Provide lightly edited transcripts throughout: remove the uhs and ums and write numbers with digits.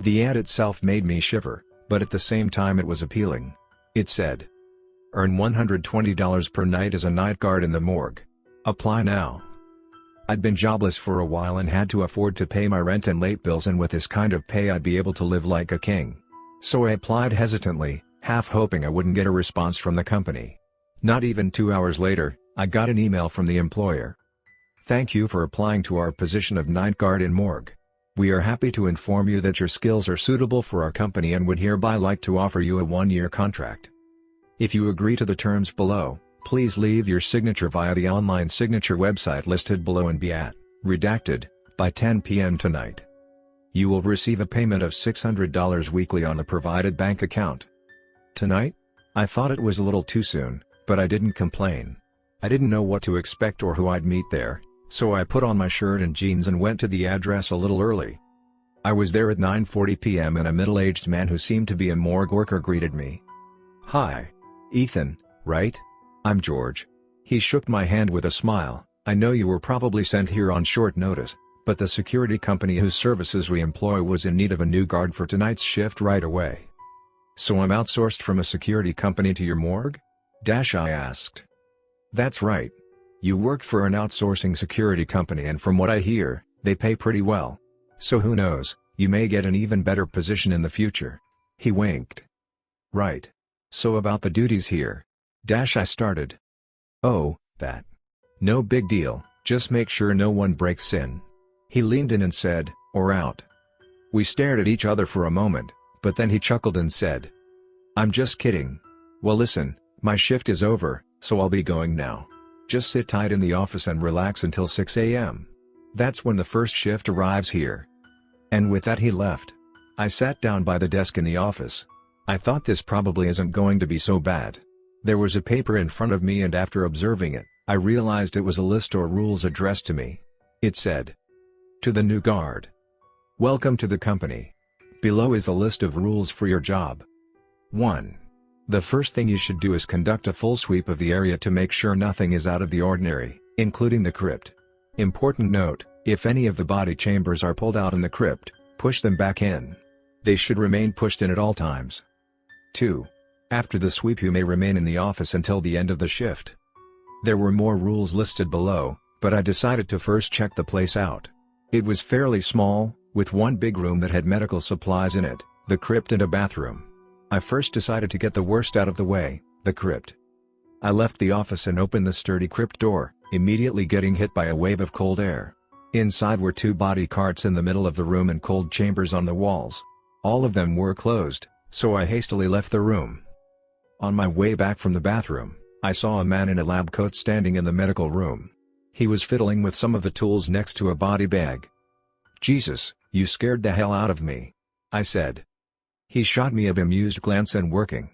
The ad itself made me shiver, but at the same time it was appealing. It said, "Earn $120 per night as a night guard in the morgue. Apply now." I'd been jobless for a while and had to afford to pay my rent and late bills, and with this kind of pay I'd be able to live like a king. So I applied hesitantly, half hoping I wouldn't get a response from the company. Not even 2 hours later, I got an email from the employer. "Thank you for applying to our position of night guard in morgue. We are happy to inform you that your skills are suitable for our company and would hereby like to offer you a 1-year contract. If you agree to the terms below, please leave your signature via the online signature website listed below and be at, redacted, by 10 p.m. tonight. You will receive a payment of $600 weekly on the provided bank account." Tonight? I thought it was a little too soon, but I didn't complain. I didn't know what to expect or who I'd meet there, so I put on my shirt and jeans and went to the address a little early. I was there at 9:40 p.m. and a middle-aged man who seemed to be a morgue worker greeted me. "Hi. Ethan, right? I'm George." He shook my hand with a smile. "I know you were probably sent here on short notice, but the security company whose services we employ was in need of a new guard for tonight's shift right away." "So I'm outsourced from a security company to your morgue?" I asked. "That's right. You work for an outsourcing security company, and from what I hear, they pay pretty well. So who knows, you may get an even better position in the future." He winked. "Right. So about the duties here." I started. "Oh, that. No big deal, just make sure no one breaks in." He leaned in and said, "Or out." We stared at each other for a moment, but then he chuckled and said, "I'm just kidding. Well listen, my shift is over, so I'll be going now. Just sit tight in the office and relax until 6 a.m. That's when the first shift arrives here." And with that he left. I sat down by the desk in the office. I thought this probably isn't going to be so bad. There was a paper in front of me, and after observing it, I realized it was a list or rules addressed to me. It said, "To the new guard. Welcome to the company. Below is a list of rules for your job. 1. The first thing you should do is conduct a full sweep of the area to make sure nothing is out of the ordinary, including the crypt. Important note, if any of the body chambers are pulled out in the crypt, push them back in. They should remain pushed in at all times. 2. After the sweep you may remain in the office until the end of the shift." There were more rules listed below, but I decided to first check the place out. It was fairly small, with one big room that had medical supplies in it, the crypt and a bathroom. I first decided to get the worst out of the way, the crypt. I left the office and opened the sturdy crypt door, immediately getting hit by a wave of cold air. Inside were 2 body carts in the middle of the room and cold chambers on the walls. All of them were closed, so I hastily left the room. On my way back from the bathroom, I saw a man in a lab coat standing in the medical room. He was fiddling with some of the tools next to a body bag. "Jesus, you scared the hell out of me," I said. He shot me a bemused glance and working.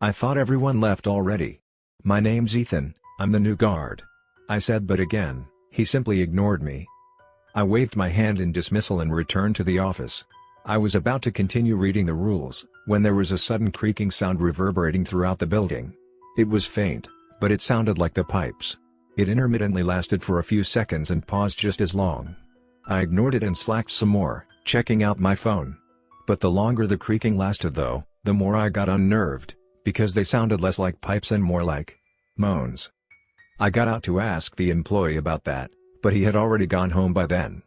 "I thought everyone left already." "My name's Ethan, I'm the new guard," I said, but again, he simply ignored me. I waved my hand in dismissal and returned to the office. I was about to continue reading the rules, when there was a sudden creaking sound reverberating throughout the building. It was faint, but it sounded like the pipes. It intermittently lasted for a few seconds and paused just as long. I ignored it and slacked some more, checking out my phone. But the longer the creaking lasted though, the more I got unnerved, because they sounded less like pipes and more like moans. I got out to ask the employee about that, but he had already gone home by then.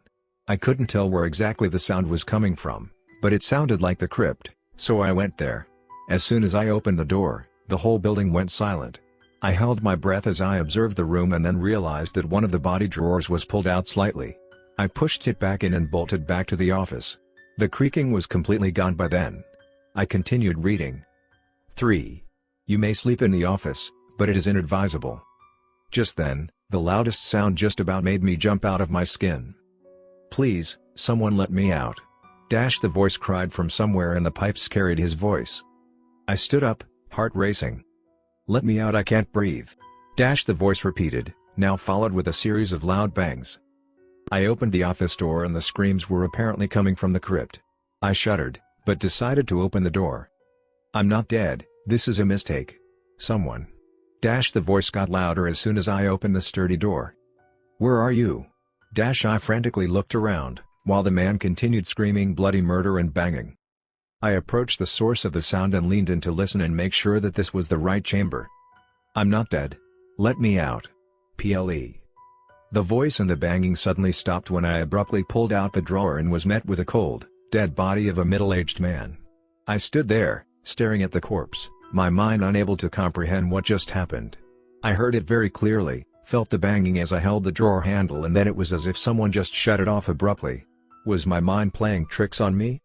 I couldn't tell where exactly the sound was coming from, but it sounded like the crypt, so I went there. As soon as I opened the door, the whole building went silent. I held my breath as I observed the room and then realized that one of the body drawers was pulled out slightly. I pushed it back in and bolted back to the office. The creaking was completely gone by then. I continued reading. 3. You may sleep in the office, but it is inadvisable. Just then, the loudest sound just about made me jump out of my skin. "Please, someone let me out." The voice cried from somewhere and the pipes carried his voice. I stood up, heart racing. "Let me out, I can't breathe." The voice repeated, now followed with a series of loud bangs. I opened the office door and the screams were apparently coming from the crypt. I shuddered, but decided to open the door. "I'm not dead, this is a mistake. Someone." The voice got louder as soon as I opened the sturdy door. "Where are you?" I frantically looked around, while the man continued screaming bloody murder and banging. I approached the source of the sound and leaned in to listen and make sure that this was the right chamber. "I'm not dead. Let me out. PLE." The voice and the banging suddenly stopped when I abruptly pulled out the drawer and was met with a cold, dead body of a middle-aged man. I stood there, staring at the corpse, my mind unable to comprehend what just happened. I heard it very clearly, felt the banging as I held the drawer handle, and then it was as if someone just shut it off abruptly. Was my mind playing tricks on me?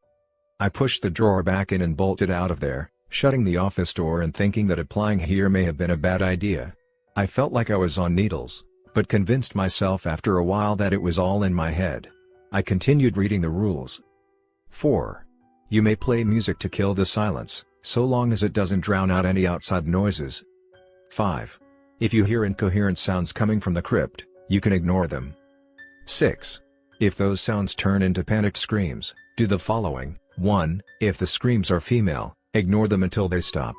I pushed the drawer back in and bolted out of there, shutting the office door and thinking that applying here may have been a bad idea. I felt like I was on needles, but convinced myself after a while that it was all in my head. I continued reading the rules. 4. You may play music to kill the silence, so long as it doesn't drown out any outside noises. 5. If you hear incoherent sounds coming from the crypt, you can ignore them. 6. If those sounds turn into panicked screams, do the following. 1. If the screams are female, ignore them until they stop.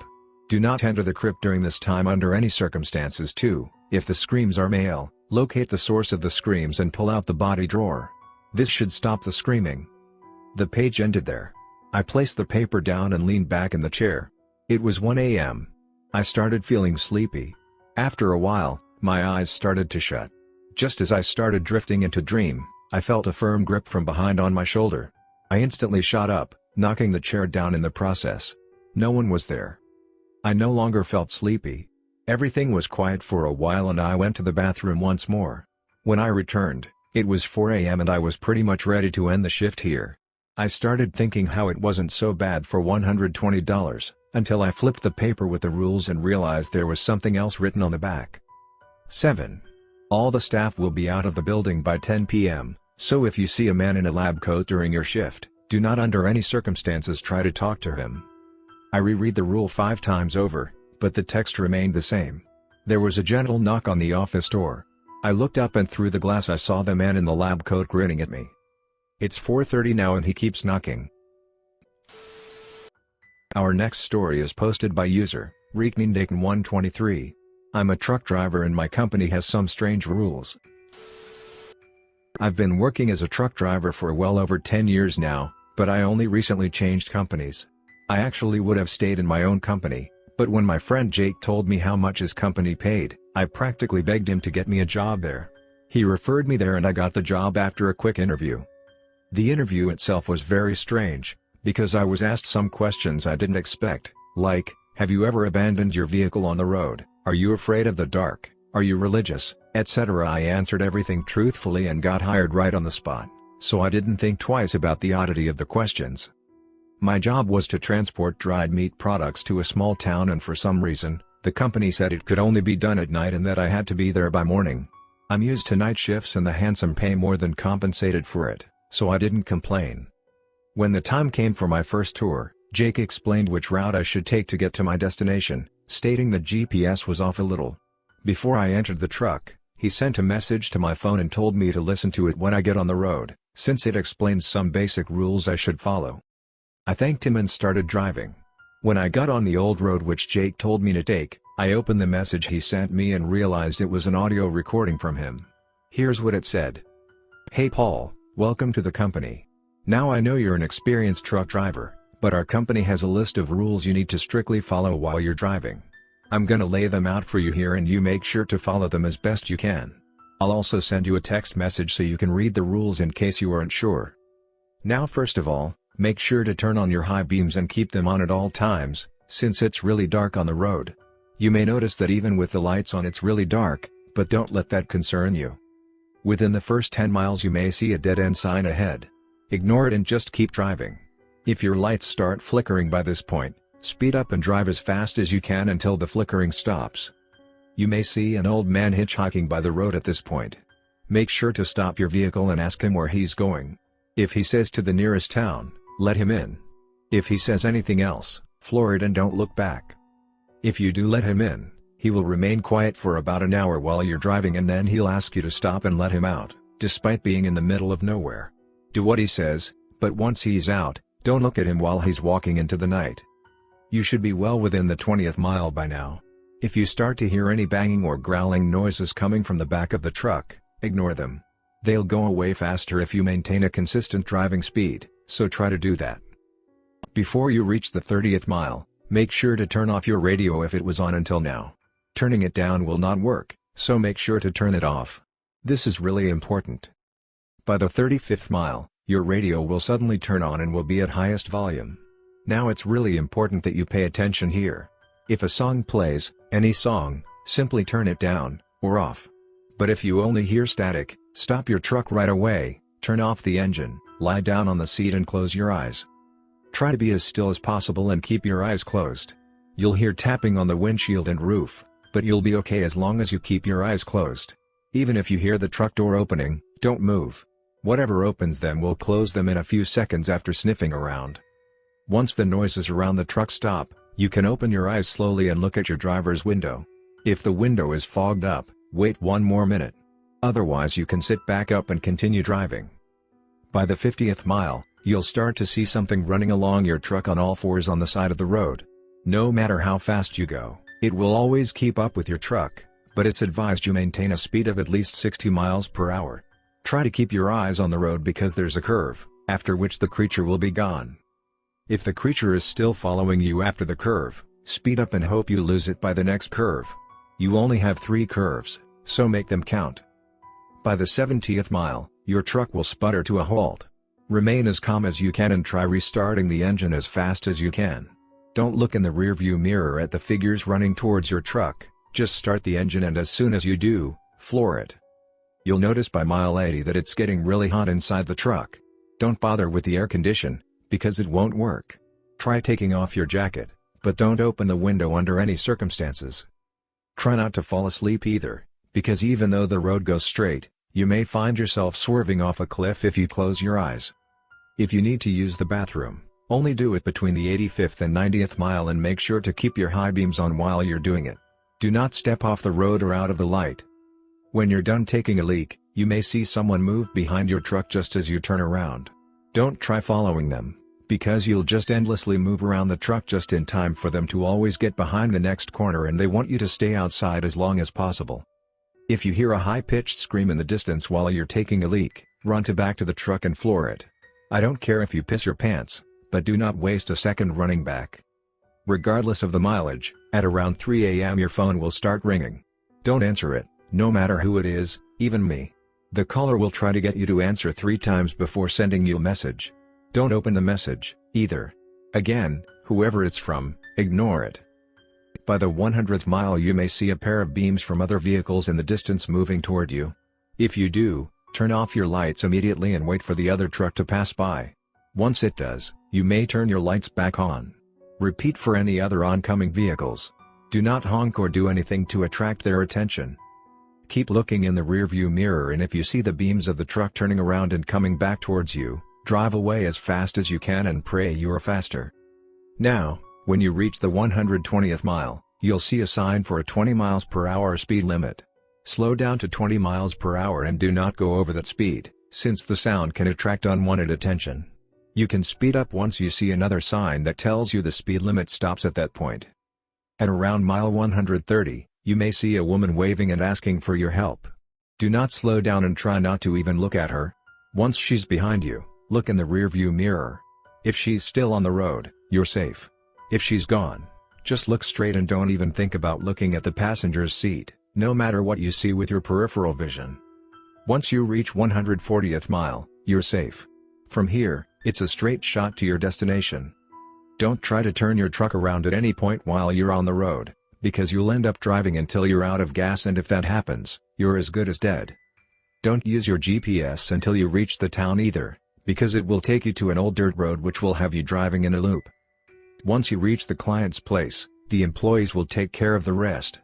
Do not enter the crypt during this time under any circumstances. 2. If the screams are male, locate the source of the screams and pull out the body drawer. This should stop the screaming. The page ended there. I placed the paper down and leaned back in the chair. It was 1 a.m. I started feeling sleepy. After a while, my eyes started to shut. Just as I started drifting into dream, I felt a firm grip from behind on my shoulder. I instantly shot up, knocking the chair down in the process. No one was there. I no longer felt sleepy. Everything was quiet for a while and I went to the bathroom once more. When I returned, it was 4 a.m. and I was pretty much ready to end the shift here. I started thinking how it wasn't so bad for $120, until I flipped the paper with the rules and realized there was something else written on the back. 7. All the staff will be out of the building by 10 p.m., so if you see a man in a lab coat during your shift, do not under any circumstances try to talk to him. I reread the rule 5 times over, but the text remained the same. There was a gentle knock on the office door. I looked up and through the glass I saw the man in the lab coat grinning at me. It's 4:30 now and he keeps knocking. Our next story is posted by user, Reeknindaken123. I'm a truck driver and my company has some strange rules. I've been working as a truck driver for well over 10 years now, but I only recently changed companies. I actually would have stayed in my own company, but when my friend Jake told me how much his company paid, I practically begged him to get me a job there. He referred me there and I got the job after a quick interview. The interview itself was very strange, because I was asked some questions I didn't expect, like, have you ever abandoned your vehicle on the road, are you afraid of the dark, are you religious, etc. I answered everything truthfully and got hired right on the spot, so I didn't think twice about the oddity of the questions. My job was to transport dried meat products to a small town and for some reason, the company said it could only be done at night and that I had to be there by morning. I'm used to night shifts and the handsome pay more than compensated for it, so I didn't complain. When the time came for my first tour, Jake explained which route I should take to get to my destination, stating the GPS was off a little. Before I entered the truck, he sent a message to my phone and told me to listen to it when I get on the road, since it explains some basic rules I should follow. I thanked him and started driving. When I got on the old road which Jake told me to take, I opened the message he sent me and realized it was an audio recording from him. Here's what it said. Hey Paul, welcome to the company. Now I know you're an experienced truck driver, but our company has a list of rules you need to strictly follow while you're driving. I'm gonna lay them out for you here and you make sure to follow them as best you can. I'll also send you a text message so you can read the rules in case you aren't sure. Now first of all, make sure to turn on your high beams and keep them on at all times, since it's really dark on the road. You may notice that even with the lights on it's really dark, but don't let that concern you. Within the first 10 miles you may see a dead-end sign ahead. Ignore it and just keep driving. If your lights start flickering by this point, speed up and drive as fast as you can until the flickering stops. You may see an old man hitchhiking by the road at this point. Make sure to stop your vehicle and ask him where he's going. If he says to the nearest town, let him in. If he says anything else, floor it and don't look back. If you do let him in, he will remain quiet for about an hour while you're driving and then he'll ask you to stop and let him out, despite being in the middle of nowhere. Do what he says, but once he's out, don't look at him while he's walking into the night. You should be well within the 20th mile by now. If you start to hear any banging or growling noises coming from the back of the truck, ignore them. They'll go away faster if you maintain a consistent driving speed, so try to do that. Before you reach the 30th mile, make sure to turn off your radio if it was on until now. Turning it down will not work, so make sure to turn it off. This is really important. By the 35th mile, your radio will suddenly turn on and will be at highest volume. Now it's really important that you pay attention here. If a song plays, any song, simply turn it down, or off. But if you only hear static, stop your truck right away, turn off the engine, lie down on the seat and close your eyes. Try to be as still as possible and keep your eyes closed. You'll hear tapping on the windshield and roof, but you'll be okay as long as you keep your eyes closed. Even if you hear the truck door opening, don't move. Whatever opens them will close them in a few seconds after sniffing around. Once the noises around the truck stop, you can open your eyes slowly and look at your driver's window. If the window is fogged up, wait one more minute. Otherwise you can sit back up and continue driving. By the 50th mile, you'll start to see something running along your truck on all fours on the side of the road. No matter how fast you go, it will always keep up with your truck, but it's advised you maintain a speed of at least 60 miles per hour. Try to keep your eyes on the road because there's a curve, after which the creature will be gone. If the creature is still following you after the curve, speed up and hope you lose it by the next curve. You only have 3 curves, so make them count. By the 70th mile, your truck will sputter to a halt. Remain as calm as you can and try restarting the engine as fast as you can. Don't look in the rearview mirror at the figures running towards your truck, just start the engine and as soon as you do, floor it. You'll notice by mile 80 that it's getting really hot inside the truck. Don't bother with the air condition, because it won't work. Try taking off your jacket, but don't open the window under any circumstances. Try not to fall asleep either, because even though the road goes straight, you may find yourself swerving off a cliff if you close your eyes. If you need to use the bathroom, only do it between the 85th and 90th mile and make sure to keep your high beams on while you're doing it. Do not step off the road or out of the light. When you're done taking a leak, you may see someone move behind your truck just as you turn around. Don't try following them, because you'll just endlessly move around the truck just in time for them to always get behind the next corner and they want you to stay outside as long as possible. If you hear a high-pitched scream in the distance while you're taking a leak, run back to the truck and floor it. I don't care if you piss your pants, but do not waste a second running back. Regardless of the mileage, at around 3 a.m. your phone will start ringing. Don't answer it, no matter who it is, even me. The caller will try to get you to answer 3 times before sending you a message. Don't open the message, either. Again, whoever it's from, ignore it. By the 100th mile you may see a pair of beams from other vehicles in the distance moving toward you. If you do, turn off your lights immediately and wait for the other truck to pass by. Once it does, you may turn your lights back on. Repeat for any other oncoming vehicles. Do not honk or do anything to attract their attention. Keep looking in the rearview mirror and if you see the beams of the truck turning around and coming back towards you, drive away as fast as you can and pray you're faster. Now, when you reach the 120th mile, you'll see a sign for a 20 miles per hour speed limit. Slow down to 20 miles per hour and do not go over that speed, since the sound can attract unwanted attention. You can speed up once you see another sign that tells you the speed limit stops at that point. At around mile 130, you may see a woman waving and asking for your help. Do not slow down and try not to even look at her. Once she's behind you, look in the rearview mirror. If she's still on the road, you're safe. If she's gone, just look straight and don't even think about looking at the passenger's seat, no matter what you see with your peripheral vision. Once you reach 140th mile, you're safe. From here, it's a straight shot to your destination. Don't try to turn your truck around at any point while you're on the road, because you'll end up driving until you're out of gas, and if that happens, you're as good as dead. Don't use your GPS until you reach the town either, because it will take you to an old dirt road which will have you driving in a loop. Once you reach the client's place, the employees will take care of the rest.